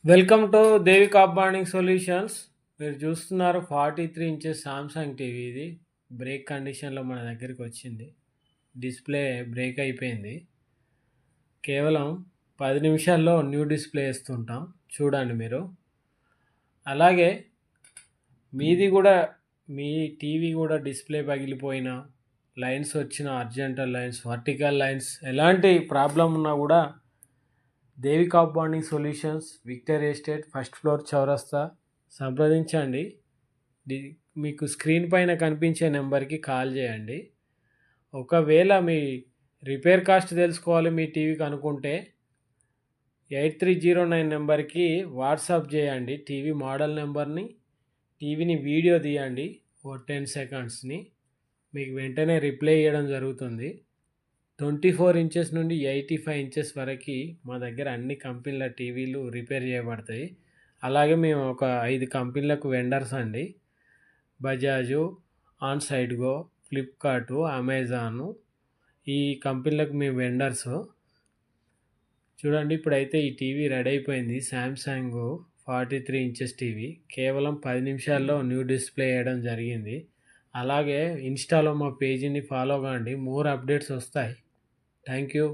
Welcome to దేవి కార్బానిక్ solutions. మీరు చూస్తున్నారు 43 ఇంచెస్ సామ్సంగ్ టీవీ. ఇది బ్రేక్ కండిషన్లో మన దగ్గరికి వచ్చింది. డిస్ప్లే బ్రేక్ అయిపోయింది. కేవలం 10 నిమిషాల్లో న్యూ డిస్ప్లే ఇస్తుంటాం, చూడండి మీరు. అలాగే మీది కూడా, మీ టీవీ కూడా డిస్ప్లే పగిలిపోయినా, లైన్స్ వచ్చిన అర్జెంటల్ లైన్స్, వర్టికల్ లైన్స్, ఎలాంటి ప్రాబ్లం ఉన్నా కూడా దేవి కార్బానిక్ solutions, Victor estate, first floor, చౌరస్తా సంప్రదించండి. మీకు స్క్రీన్ పైన కనిపించే నెంబర్కి కాల్ చేయండి. ఒకవేళ మీ రిపేర్ కాస్ట్ తెలుసుకోవాలి మీ టీవీకి అనుకుంటే 8309 నెంబర్కి వాట్సాప్ చేయండి. టీవీ మోడల్ నెంబర్ని, టీవీని వీడియో తీయండి ఓ 10 సెకండ్స్ని, మీకు వెంటనే రిప్లై ఇవ్వడం జరుగుతుంది. 24 ఇంచెస్ నుండి 85 ఇంచెస్ వరకు మా దగ్గర అన్ని కంపెనీల టీవీలు రిపేర్ చేయబడతాయి. అలాగే మేము ఒక 5 కంపెనీలకు వెండర్స్ అండి. Bajaj, Onsitego, Flipkart, Amazon, ఈ కంపెనీలకు మేము వెండర్స్. చూడండి, ఇప్పుడైతే ఈ టీవీ రెడీ అయిపోయింది. శాంసంగ్ 43 ఇంచెస్ టీవీ కేవలం 10 నిమిషాల్లో న్యూ డిస్ప్లే వేయడం జరిగింది. అలాగే ఇన్స్టాలో మా పేజీని ఫాలో కాండి, మోర్ అప్డేట్స్ వస్తాయి. Thank you.